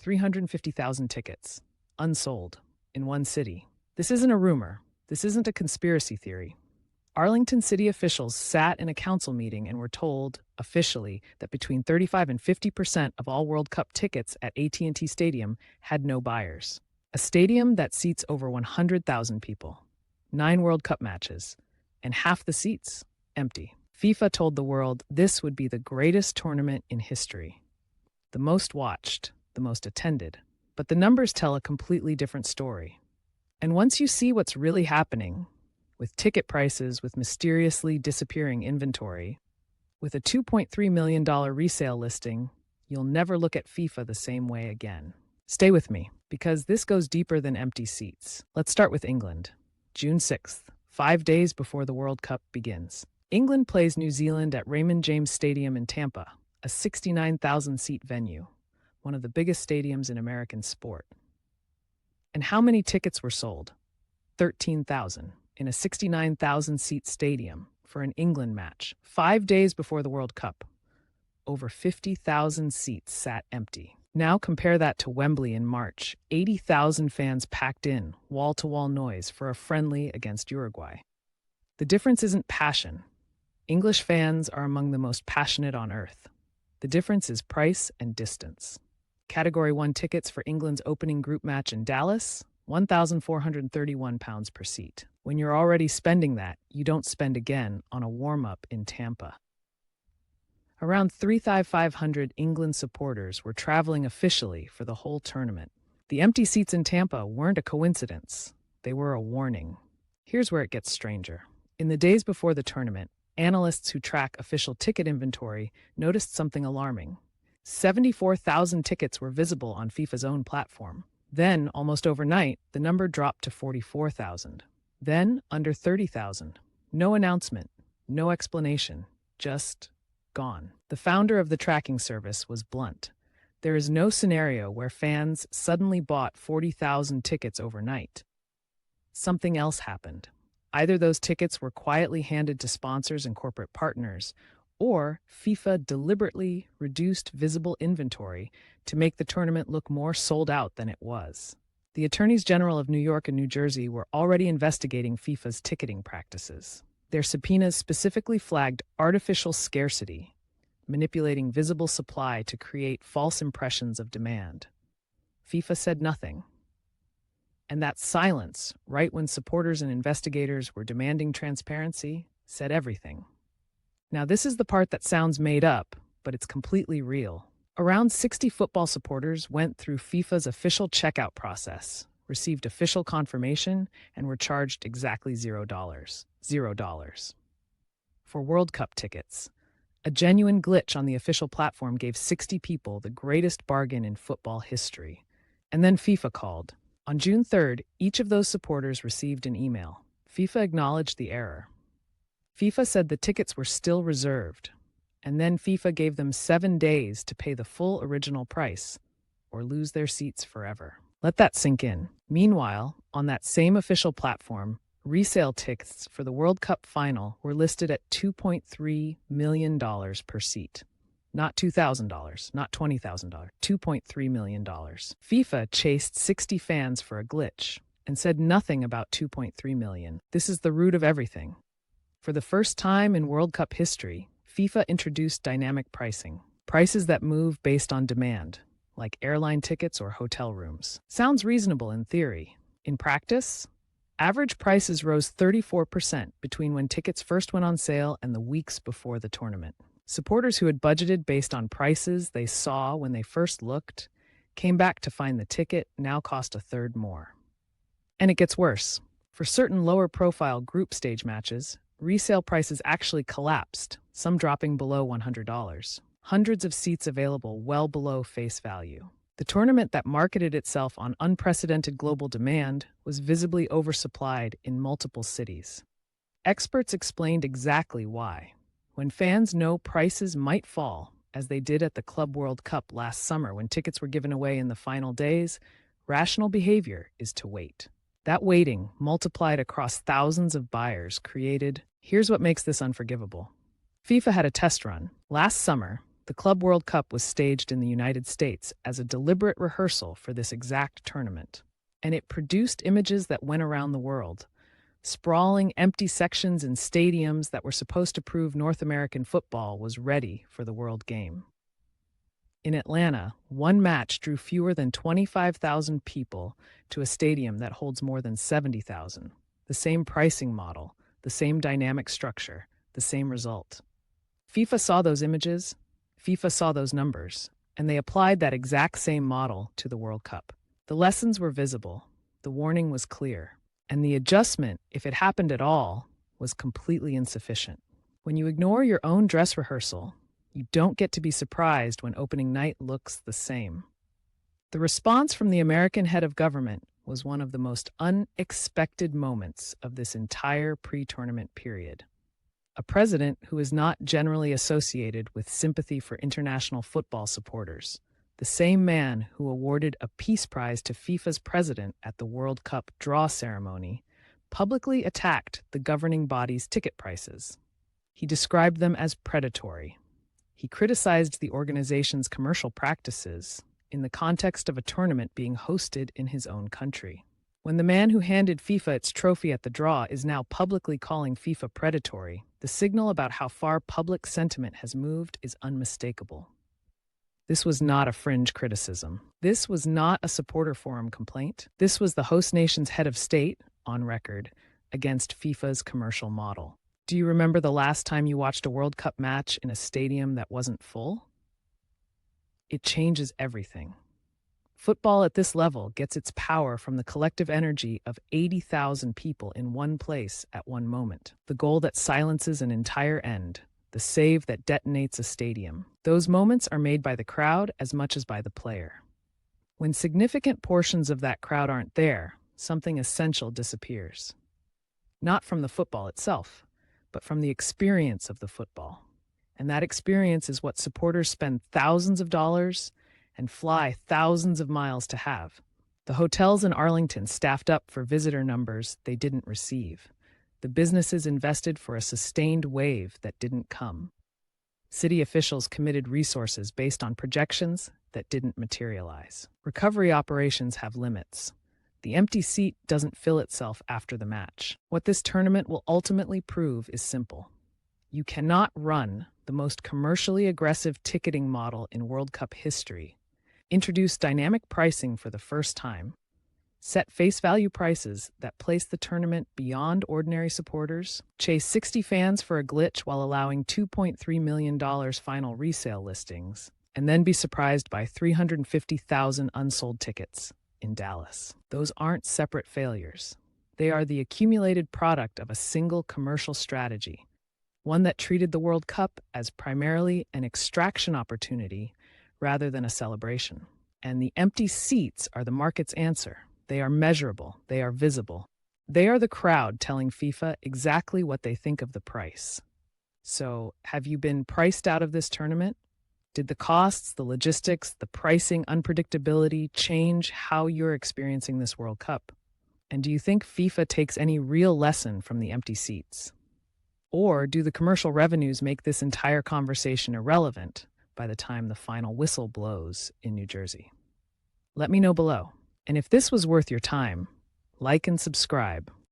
350,000 tickets, unsold, in one city. This isn't a rumor. This isn't a conspiracy theory. Arlington city officials sat in a council meeting and were told, officially, that between 35 and 50% of all World Cup tickets at AT&T Stadium had no buyers. A stadium that seats over 100,000 people, 9 World Cup matches, and half the seats empty. FIFA told the world this would be the greatest tournament in history. The most watched, the most attended. But the numbers tell a completely different story. And once you see what's really happening, with ticket prices, with mysteriously disappearing inventory, with a $2.3 million resale listing, you'll never look at FIFA the same way again. Stay with me, because this goes deeper than empty seats. Let's start with England. June 6th, 5 days before the World Cup begins. England plays New Zealand at Raymond James Stadium in Tampa, a 69,000-seat venue, one of the biggest stadiums in American sport. And how many tickets were sold? 13,000 in a 69,000-seat stadium for an England match, 5 days before the World Cup. Over 50,000 seats sat empty. Now compare that to Wembley in March. 80,000 fans packed in, wall-to-wall noise for a friendly against Uruguay. The difference isn't passion. English fans are among the most passionate on earth. The difference is price and distance. Category 1 tickets for England's opening group match in Dallas, £1,431 per seat. When you're already spending that, you don't spend again on a warm-up in Tampa. Around 3,500 England supporters were traveling officially for the whole tournament. The empty seats in Tampa weren't a coincidence. They were a warning. Here's where it gets stranger. In the days before the tournament, analysts who track official ticket inventory noticed something alarming. 74,000 tickets were visible on FIFA's own platform. Then, almost overnight, the number dropped to 44,000. Then, under 30,000. No announcement, no explanation, just gone. The founder of the tracking service was blunt. There is no scenario where fans suddenly bought 40,000 tickets overnight. Something else happened. Either those tickets were quietly handed to sponsors and corporate partners, or FIFA deliberately reduced visible inventory to make the tournament look more sold out than it was. The attorneys general of New York and New Jersey were already investigating FIFA's ticketing practices. Their subpoenas specifically flagged artificial scarcity, manipulating visible supply to create false impressions of demand. FIFA said nothing. And that silence, right when supporters and investigators were demanding transparency, said everything. Now, this is the part that sounds made up, but it's completely real. Around 60 football supporters went through FIFA's official checkout process, received official confirmation, and were charged exactly $0. $0. For World Cup tickets, a genuine glitch on the official platform gave 60 people the greatest bargain in football history. And then FIFA called. On June 3rd, each of those supporters received an email. FIFA acknowledged the error. FIFA said the tickets were still reserved, and then FIFA gave them 7 days to pay the full original price or lose their seats forever. Let that sink in. Meanwhile, on that same official platform, resale tickets for the World Cup final were listed at $2.3 million per seat. Not $2,000, not $20,000, $2.3 million. FIFA chased 60 fans for a glitch and said nothing about $2.3 million. This is the root of everything. For the first time in World Cup history, FIFA introduced dynamic pricing, prices that move based on demand, like airline tickets or hotel rooms. Sounds reasonable in theory. In practice, average prices rose 34% between when tickets first went on sale and the weeks before the tournament. Supporters who had budgeted based on prices they saw when they first looked came back to find the ticket now cost a third more. And it gets worse. For certain lower-profile group stage matches, resale prices actually collapsed, some dropping below $100. Hundreds of seats available well below face value. The tournament that marketed itself on unprecedented global demand was visibly oversupplied in multiple cities. Experts explained exactly why. When fans know prices might fall, as they did at the Club World Cup last summer when tickets were given away in the final days, rational behavior is to wait. That waiting, multiplied across thousands of buyers, created, here's what makes this unforgivable. FIFA had a test run. Last summer, The Club World Cup was staged in the United States as a deliberate rehearsal for this exact tournament, and it produced images that went around the world. Sprawling, empty sections in stadiums that were supposed to prove North American football was ready for the world game. In Atlanta, one match drew fewer than 25,000 people to a stadium that holds more than 70,000. The same pricing model, the same dynamic structure, the same result. FIFA saw those images, FIFA saw those numbers, and they applied that exact same model to the World Cup. The lessons were visible, the warning was clear, and the adjustment, if it happened at all, was completely insufficient. When you ignore your own dress rehearsal, you don't get to be surprised when opening night looks the same. The response from the American head of government was one of the most unexpected moments of this entire pre-tournament period. A president who is not generally associated with sympathy for international football supporters, the same man who awarded a peace prize to FIFA's president at the World Cup draw ceremony, publicly attacked the governing body's ticket prices. He described them as predatory. He criticized the organization's commercial practices in the context of a tournament being hosted in his own country. When the man who handed FIFA its trophy at the draw is now publicly calling FIFA predatory, the signal about how far public sentiment has moved is unmistakable. This was not a fringe criticism. This was not a supporter forum complaint. This was the host nation's head of state, on record, against FIFA's commercial model. Do you remember the last time you watched a World Cup match in a stadium that wasn't full? It changes everything. Football at this level gets its power from the collective energy of 80,000 people in one place at one moment. The goal that silences an entire end, the save that detonates a stadium. Those moments are made by the crowd as much as by the player. When significant portions of that crowd aren't there, something essential disappears. Not from the football itself, but from the experience of the football. And that experience is what supporters spend thousands of dollars and fly thousands of miles to have. The hotels in Arlington staffed up for visitor numbers they didn't receive. The businesses invested for a sustained wave that didn't come. City officials committed resources based on projections that didn't materialize. Recovery operations have limits. The empty seat doesn't fill itself after the match. What this tournament will ultimately prove is simple. You cannot run the most commercially aggressive ticketing model in World Cup history, introduce dynamic pricing for the first time, set face value prices that place the tournament beyond ordinary supporters, chase 60 fans for a glitch while allowing $2.3 million final resale listings, and then be surprised by 350,000 unsold tickets in Dallas. Those aren't separate failures. They are the accumulated product of a single commercial strategy, one that treated the World Cup as primarily an extraction opportunity rather than a celebration. And the empty seats are the market's answer. They are measurable. They are visible. They are the crowd telling FIFA exactly what they think of the price. So, have you been priced out of this tournament? Did the costs, the logistics, the pricing unpredictability change how you're experiencing this World Cup? And do you think FIFA takes any real lesson from the empty seats? Or do the commercial revenues make this entire conversation irrelevant by the time the final whistle blows in New Jersey? Let me know below. And if this was worth your time, like and subscribe.